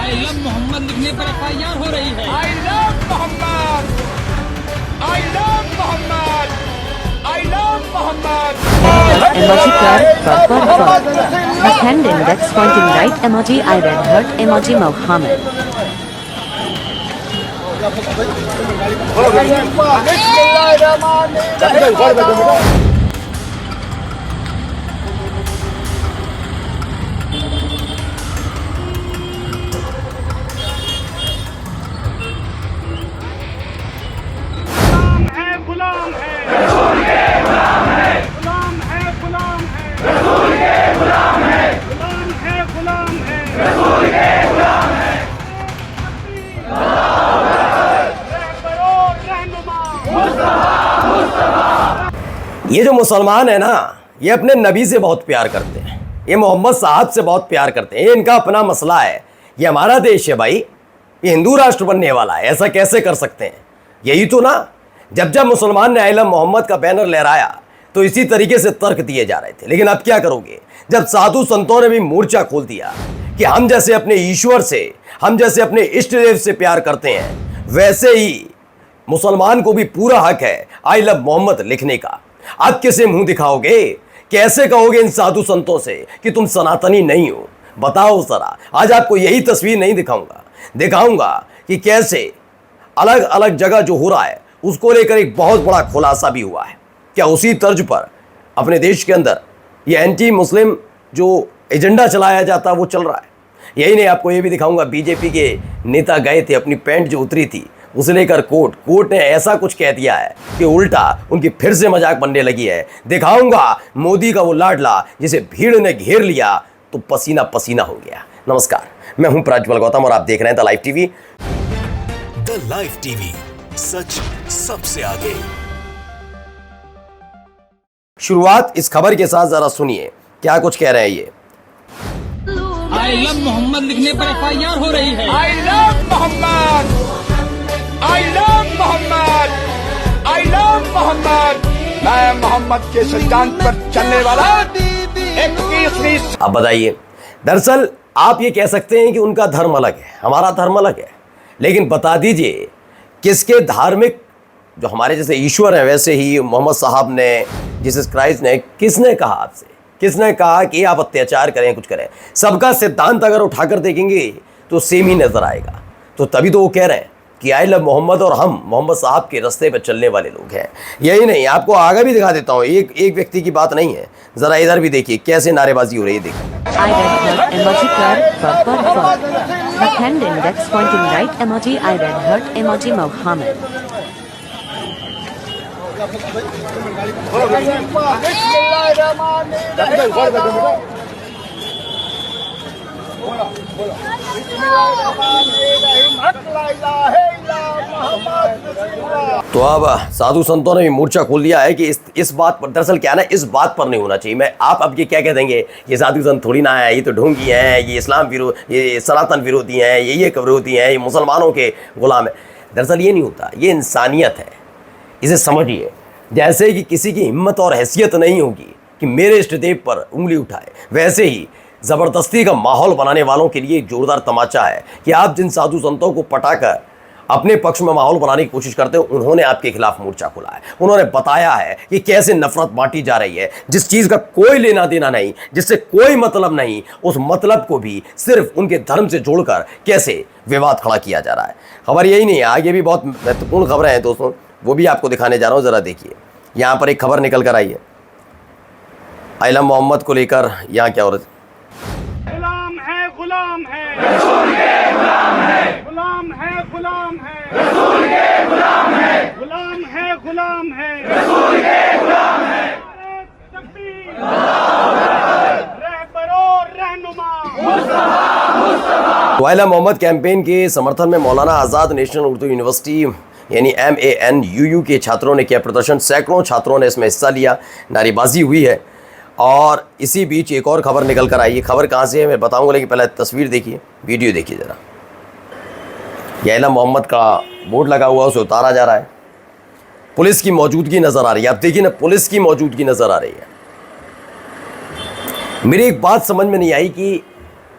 आई love Mohammad लिखने पर FIR हो रही है। I love Mohammad, I love Mohammad, I love Mohammad. Emoji card, a hand index pointing right emoji, I read hurt emoji, Mohammed. गुलाम है, रसूल के गुलाम है, गुलाम है, गुलाम है, रसूल के गुलाम है, गुलाम है, गुलाम है, रसूल के गुलाम है। ये जो मुसलमान है ना, ये अपने नबी से बहुत प्यार करते हैं, ये मोहम्मद साहब से बहुत प्यार करते हैं। ये इनका अपना मसला है, ये हमारा देश है भाई, ये हिंदू राष्ट्र बनने वाला है, ऐसा कैसे कर सकते हैं? यही तो ना, जब जब मुसलमान ने आई लव मोहम्मद का बैनर लहराया तो इसी तरीके से तर्क दिए जा रहे थे। लेकिन अब क्या करोगे, जब साधु संतों ने भी मोर्चा खोल दिया कि हम जैसे अपने ईश्वर से, हम जैसे अपने इष्ट देव से प्यार करते हैं, वैसे ही मुसलमान को भी पूरा हक है आई लव मोहम्मद लिखने का। आप कैसे मुंह दिखाओगे, कैसे कहोगे इन साधु संतों से कि तुम सनातनी नहीं हो? बताओ जरा। आज आपको यही तस्वीर नहीं दिखाऊंगा कि कैसे अलग अलग जगह जो हो रहा है उसको लेकर एक बहुत बड़ा खुलासा भी हुआ है। क्या उसी तर्ज पर अपने देश के अंदर ये एंटी मुस्लिम जो एजेंडा चलाया जाता वो चल रहा है? यही नहीं, आपको ये भी दिखाऊंगा, बीजेपी के नेता गए थे, अपनी पैंट जो उतरी थी उसे लेकर कोर्ट ने ऐसा कुछ कह दिया है कि उल्टा उनकी फिर से मजाक बनने लगी है। दिखाऊंगा मोदी का वो लाडला जिसे भीड़ ने घेर लिया तो पसीना पसीना हो गया। नमस्कार, मैं हूं प्रज्वल गौतम और आप देख रहे हैं the live TV. The live TV, सच सबसे आगे। शुरुआत इस खबर के साथ जरा सुनिए क्या कुछ कह रहे हैं ये। आई लव मोहम्मद लिखने पर एफआईआर हो रही है। I love Mohammad, I love Mohammad, I love Mohammad. मैं मोहम्मद के सिद्धांत पर चलने वाला 21वीं। अब बताइए, दरअसल आप ये कह सकते हैं कि उनका धर्म अलग है, हमारा धर्म अलग है, लेकिन बता दीजिए किसके धार्मिक जो हमारे जैसे ईश्वर है, वैसे ही मोहम्मद साहब ने, जीसस क्राइस्ट ने, किसने कहा आपसे, किसने कहा कि आप अत्याचार करें, कुछ करें? सबका सिद्धांत अगर उठाकर देखेंगे तो सेम ही नजर आएगा। तो तभी तो वो कह रहे हैं कि आई लव मोहम्मद और हम मोहम्मद साहब के रास्ते पर चलने वाले लोग हैं। यही नहीं, आपको आगे भी दिखा देता हूँ, एक व्यक्ति की बात नहीं है, जरा इधर भी देखिए कैसे नारेबाजी हो रही है। देखिए, I read hurt emoji card, a hand index pointing right emoji, I read hurt emoji, Mohammed. तो अब साधु संतों ने भी मोर्चा खोल दिया है कि इस बात पर, दरअसल क्या ना, इस बात पर नहीं होना चाहिए। मैं आप अब ये क्या कह देंगे, ये साधु संत थोड़ी ना है, ये तो ढोंगी हैं, ये इस्लाम विरोध, ये सनातन विरोधी हैं, ये विरोधी हैं, ये मुसलमानों के गुलाम है। दरअसल ये नहीं होता, ये इंसानियत है, इसे समझिए। जैसे कि किसी की हिम्मत और हैसियत नहीं होगी कि मेरे इष्ट देव पर उंगली उठाए, वैसे ही ज़बरदस्ती का माहौल बनाने वालों के लिए जोरदार तमाचा है कि आप जिन साधु संतों को पटाकर अपने पक्ष में माहौल बनाने की कोशिश करते हो, उन्होंने आपके खिलाफ मोर्चा खोला है। उन्होंने बताया है कि कैसे नफरत बांटी जा रही है, जिस चीज़ का कोई लेना देना नहीं, जिससे कोई मतलब नहीं, उस मतलब को भी सिर्फ उनके धर्म से जोड़कर कैसे विवाद खड़ा किया जा रहा है। खबर यही नहीं है, आगे भी बहुत महत्वपूर्ण खबरें हैं दोस्तों, वो भी आपको दिखाने जा रहा हूँ। ज़रा देखिए, यहाँ पर एक खबर निकल कर आई है आई लव मोहम्मद को लेकर। यहाँ क्या हो रहा है? गुलाम है, गुलाम है, रसूल के गुलाम है, गुलाम है, गुलाम है, रसूल के गुलाम है, गुलाम है, गुलाम है, रसूल के गुलाम है। तकबीर, रहबरो रहनुमा मुस्तफा। तो आई लव मोहम्मद कैंपेन के समर्थन में मौलाना आज़ाद नेशनल उर्दू यूनिवर्सिटी यानी MANUU के छात्रों ने किया प्रदर्शन। सैकड़ों छात्रों ने इसमें हिस्सा लिया, नारेबाजी हुई है। और इसी बीच एक और खबर निकल कर आई है। खबर कहाँ से है मैं बताऊंगा, लेकिन पहले तस्वीर देखिए, वीडियो देखिए ज़रा। ये आई लव मोहम्मद का बोर्ड लगा हुआ, उसे उतारा जा रहा है, पुलिस की मौजूदगी नज़र आ रही है। आप देखिए ना, पुलिस की मौजूदगी नज़र आ रही है। मेरी एक बात समझ में नहीं आई कि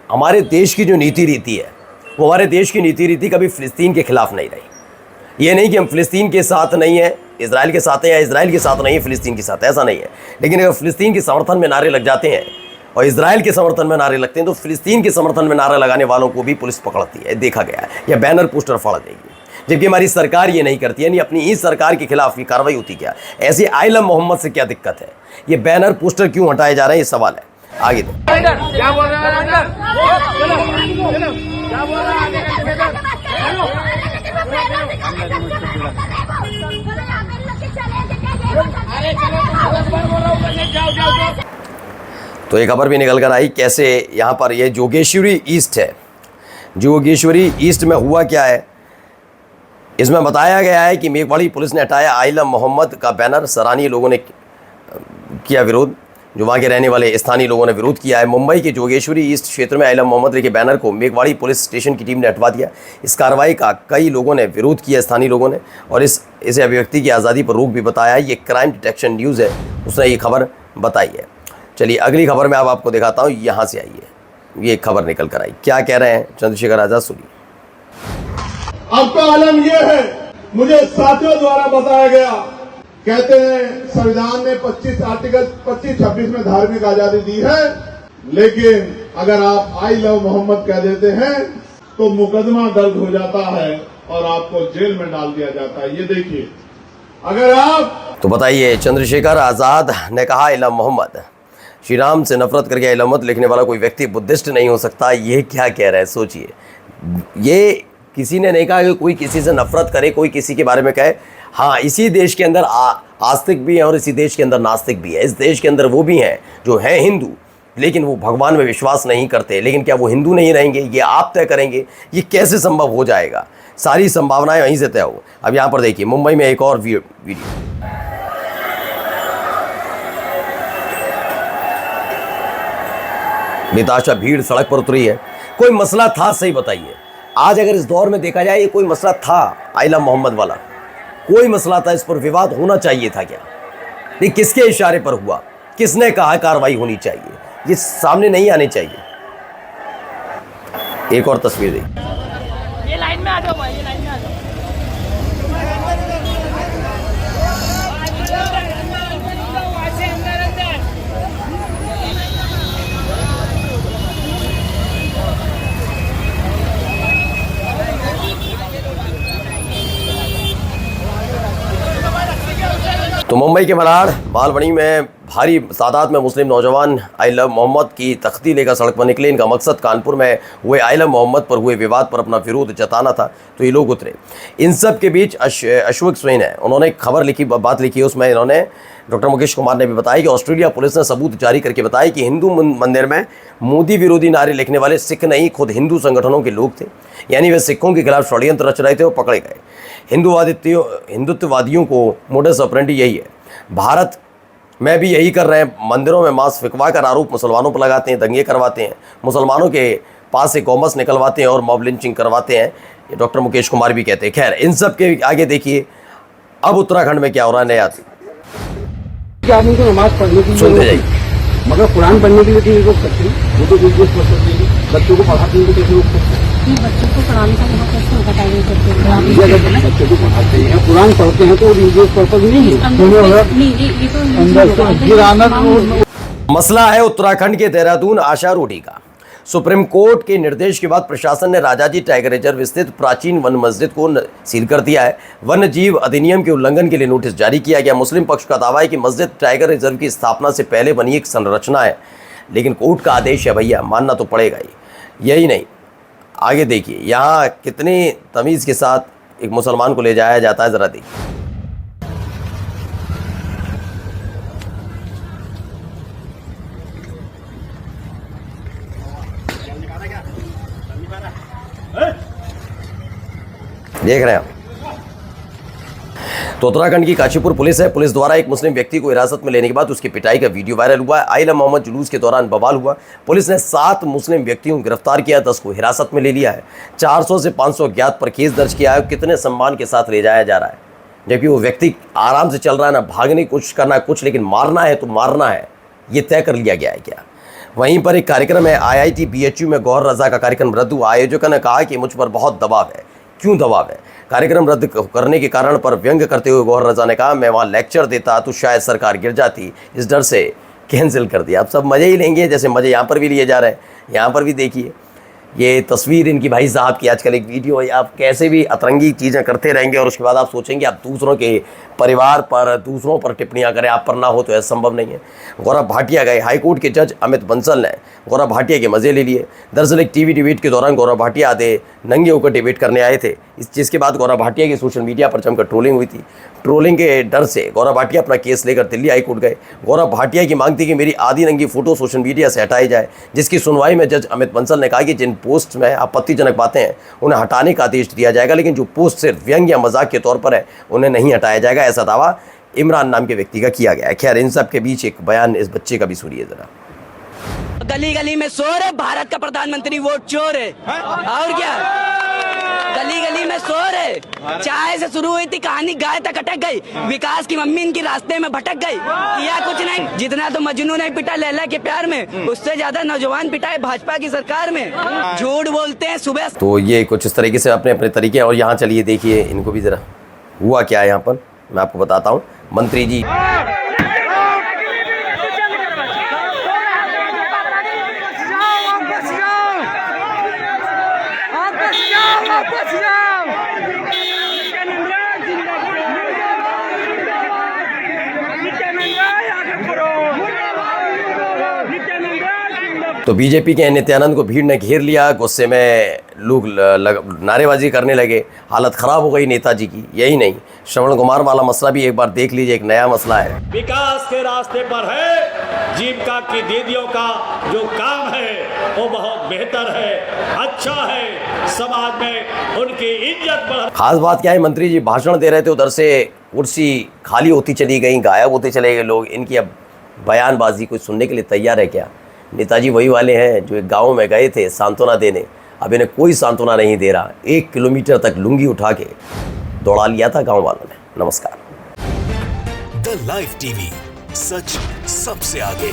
हमारे देश की जो नीति रीति है वो हमारे देश की नीति रीति कभी फ़िलिस्तीन के खिलाफ नहीं रही। ये नहीं कि हम फ़िलिस्तीन के साथ नहीं हैं, इजराइल के साथ हैं, या इजराइल के साथ नहीं है फ़िलिस्तीन के साथ, ऐसा नहीं है। लेकिन अगर फ़िलिस्तीन के समर्थन में नारे लग जाते हैं और इजराइल के समर्थन में नारे लगते हैं तो फ़िलिस्तीन के समर्थन में नारा लगाने वालों को भी पुलिस पकड़ती है, देखा गया है, या बैनर पोस्टर फाड़ देगी। जबकि हमारी सरकार ये नहीं करती, यानी अपनी ही सरकार के खिलाफ ये कार्रवाई होती क्या? ऐसे आइलम मोहम्मद से क्या दिक्कत है? ये बैनर पोस्टर क्यों हटाए जा रहे हैं, ये सवाल है। आगे दो। क्या बोल रहा है अंदर? चलो चलो, क्या बोल रहा है? तो एक खबर भी निकल कर आई कैसे यहाँ पर ये जोगेश्वरी ईस्ट है। जोगेश्वरी ईस्ट में हुआ क्या है, इसमें बताया गया है कि मेघवाड़ी पुलिस ने हटाया आइलम मोहम्मद का बैनर। सराहनीय लोगों ने किया विरोध, जो वहाँ के रहने वाले स्थानीय लोगों ने विरोध किया है। मुंबई के जोगेश्वरी ईस्ट क्षेत्र में आइलम मोहम्मद के बैनर को मेघवाड़ी पुलिस स्टेशन की टीम ने हटवा दिया। इस कार्रवाई का कई लोगों ने विरोध किया, स्थानीय लोगों ने, और इसे अभिव्यक्ति की आज़ादी पर रोक भी बताया। ये क्राइम डिटेक्शन न्यूज़ है, उसने ये खबर बताई है। चलिए अगली खबर में अब आपको दिखाता हूँ, यहाँ से आइए, ये खबर निकल कर आई। क्या कह रहे हैं चंद्रशेखर आज़ाद, सुनिए। आपका आलम यह है, मुझे साथियों द्वारा बताया गया, कहते हैं संविधान ने 25 आर्टिकल 25-26 में धार्मिक आजादी दी है, लेकिन अगर आप आई लव मोहम्मद कह देते हैं तो मुकदमा दर्ज हो जाता है और आपको जेल में डाल दिया जाता है। ये देखिए, अगर आप तो बताइए, चंद्रशेखर आज़ाद ने कहा आइलम मोहम्मद, श्री राम से नफरत करके आइलम मोहम्मद लिखने वाला कोई व्यक्ति बुद्धिस्ट नहीं हो सकता। ये क्या कह रहा है, सोचिए। ये किसी ने नहीं कहा कि कोई किसी से नफरत करे, कोई किसी के बारे में कहे। हाँ, इसी देश के अंदर आस्तिक भी हैं और इसी देश के अंदर नास्तिक भी है। इस देश के अंदर वो भी हैं जो हैं हिंदू, लेकिन वो भगवान में विश्वास नहीं करते। लेकिन क्या वो हिंदू नहीं रहेंगे, ये आप तय करेंगे। ये कैसे संभव हो जाएगा? सारी संभावनाएं वहीं से तय हो। अब यहाँ पर देखिए, मुंबई में एक और वीडियो। बेताशा भीड़ सड़क पर उतरी है। कोई मसला था, सही बताइए। आज अगर इस दौर में देखा जाए, ये कोई मसला था आइलम मोहम्मद वाला, कोई मसला था, इस पर विवाद होना चाहिए था क्या? ये किसके इशारे पर हुआ? किसने कहा कार्रवाई होनी चाहिए? ये सामने नहीं आने चाहिए। एक और तस्वीर देखिए। ये लाइन में आ जाओ भाई, ये लाइन में आ जाओ। तो मुंबई के मलाड मालवनी में भारी तादाद में मुस्लिम नौजवान आइलम मोहम्मद की तख्ती लेकर सड़क पर निकले। इनका मकसद कानपुर में हुए आइलम मोहम्मद पर हुए विवाद पर अपना विरोध जताना था, तो ये लोग उतरे। इन सब के बीच अश्वक स्वैन है, उन्होंने खबर लिखी, बात लिखी है, उसमें इन्होंने, डॉक्टर मुकेश कुमार ने भी बताया कि ऑस्ट्रेलिया पुलिस ने सबूत जारी करके बताया कि हिंदू मंदिर में मोदी विरोधी नारे लिखने वाले सिख नहीं, खुद हिंदू संगठनों के लोग थे। यानी वे सिखों के खिलाफ षड्यंत्र रच रहे थे और पकड़े गए। हिंदुत्ववादियों को मोडस ऑपरेंडी यही है। भारत में भी यही कर रहे हैं। मंदिरों में मांस फिकवा कर आरोप मुसलमानों पर लगाते हैं, दंगे करवाते हैं, मुसलमानों के पास से गौमस निकलवाते हैं और मॉब लिंचिंग करवाते हैं। ये डॉक्टर मुकेश कुमार भी कहते हैं। खैर, इन सब के आगे देखिए अब उत्तराखंड में क्या हो रहा है नया। आदमी को नमाज पढ़ने की सुनते जाइए। मगर कुरान पढ़ने के लिए तो रोक सकते हैं, वो तो बिल्कुल बच्चों को पढ़ाते हैं, कैसे रोक सकते हैं? बच्चों को कुरान का यहाँ कैसे बताइए करते अगर बच्चों को पढ़ाते हैं, कुरान पढ़ते हैं, तो रिलीजियस पर्पज नहीं है। मसला है उत्तराखंड के देहरादून आशा रोडी का। सुप्रीम कोर्ट के निर्देश के बाद प्रशासन ने राजाजी टाइगर रिजर्व स्थित प्राचीन वन मस्जिद को सील कर दिया है। वन्य जीव अधिनियम के उल्लंघन के लिए नोटिस जारी किया गया। मुस्लिम पक्ष का दावा है कि मस्जिद टाइगर रिजर्व की स्थापना से पहले बनी एक संरचना है, लेकिन कोर्ट का आदेश है भैया, मानना तो पड़ेगा ही। यही नहीं, आगे देखिए यहाँ कितने तमीज़ के साथ एक मुसलमान को ले जाया जाता है, ज़रा देखिए। देख रहे हैं आप। तो उत्तराखंड की काशीपुर पुलिस है। पुलिस द्वारा एक मुस्लिम व्यक्ति को हिरासत में लेने के बाद उसकी पिटाई का वीडियो वायरल हुआ है। आइलम मोहम्मद जुलूस के दौरान बवाल हुआ। पुलिस ने 7 मुस्लिम व्यक्तियों को गिरफ्तार किया, 10 को हिरासत में ले लिया है। 400 से 500 अज्ञात पर केस दर्ज किया है। कितने सम्मान के साथ ले जाया जा रहा है, जबकि वो व्यक्ति आराम से चल रहा है, ना भागने की कोशिश करना है कुछ, लेकिन मारना है तो मारना है, ये तय कर लिया गया है क्या? वहीं पर एक कार्यक्रम है IIT BHU में गौहर रजा का कार्यक्रम रद्द हुआ। आयोजकों ने कहा कि मुझ पर बहुत दबाव है। क्यों दबाव है? कार्यक्रम रद्द करने के कारण पर व्यंग करते हुए गौहर रजा ने कहा, मैं वहाँ लेक्चर देता तो शायद सरकार गिर जाती, इस डर से कैंसिल कर दिया। आप सब मज़े ही लेंगे जैसे मज़े यहाँ पर भी लिए जा रहे हैं। यहाँ पर भी देखिए ये तस्वीर इनकी भाई साहब की, आजकल एक वीडियो है। आप कैसे भी अतरंगी चीज़ें करते रहेंगे और उसके बाद आप सोचेंगे आप दूसरों के परिवार पर, दूसरों पर टिप्पणियां करें, आप पर ना हो तो ऐसा संभव नहीं है। गौरव भाटिया गए, हाईकोर्ट के जज अमित बंसल ने गौरव भाटिया के मज़े ले लिए। दरअसल एक टीवी डिबेट के दौरान गौरव भाटिया आधे नंगे होकर डिबेट करने आए थे, इस चीज़ के बाद गौरव भाटिया की सोशल मीडिया पर जमकर ट्रोलिंग हुई थी। ट्रोलिंग के डर से गौरव भाटिया अपना केस लेकर दिल्ली हाईकोर्ट गए। गौरव भाटिया की मांग थी कि मेरी आधी नंगी फोटो सोशल मीडिया से हटाई जाए, जिसकी सुनवाई में जज अमित बंसल ने कहा कि जिन पोस्ट में आपत्तिजनक बातें हैं उन्हें हटाने का आदेश दिया जाएगा, लेकिन जो पोस्ट सिर्फ व्यंग या मजाक के तौर पर है उन्हें नहीं हटाया जाएगा। ऐसा दावा इमरान नाम के व्यक्ति का किया गया है। खैर, इन सब के बीच एक बयान इस बच्चे का भी सुनिए जरा। गली गली में शोर है, भारत का प्रधानमंत्री वोट चोर है, और क्या? गली गली में शोर है। चाय से शुरू हुई थी कहानी, गाय तक अटक गई। विकास की मम्मी इनकी रास्ते में भटक गई, या कुछ नहीं। जितना तो मजनू ने पिटा लैला के प्यार में, उससे ज्यादा नौजवान पिटाए भाजपा की सरकार में। झूठ बोलते हैं सुबह। तो ये कुछ इस तरीके से अपने अपने तरीके। और यहाँ चलिए देखिए इनको भी जरा हुआ क्या है। यहाँ पर मैं आपको बताता हूँ। मंत्री जी तो बीजेपी के नित्यानंद को भीड़ ने घेर लिया। गुस्से में लोग नारेबाजी करने लगे। हालत खराब हो गई नेताजी की। यही नहीं, श्रवण कुमार वाला मसला भी एक बार देख लीजिए, एक नया मसला है। विकास के रास्ते पर है, जीविका की दीदियों का जो काम है वो बहुत बेहतर है, अच्छा है, समाज में उनकी इज्जत बढ़। खास बात क्या है, मंत्री जी भाषण दे रहे थे, उधर से कुर्सी खाली होती चली गई, गायब होते चले गए लोग। इनकी अब बयानबाजी कोई सुनने के लिए तैयार है क्या? नेताजी वही वाले हैं जो एक गांव में गए थे सांत्वना देने, अब इन्हें कोई सांत्वना नहीं दे रहा। 1 किलोमीटर तक लुंगी उठा के दौड़ा लिया था गांव वालों ने। नमस्कार। द लाइव टीवी, सच सबसे आगे।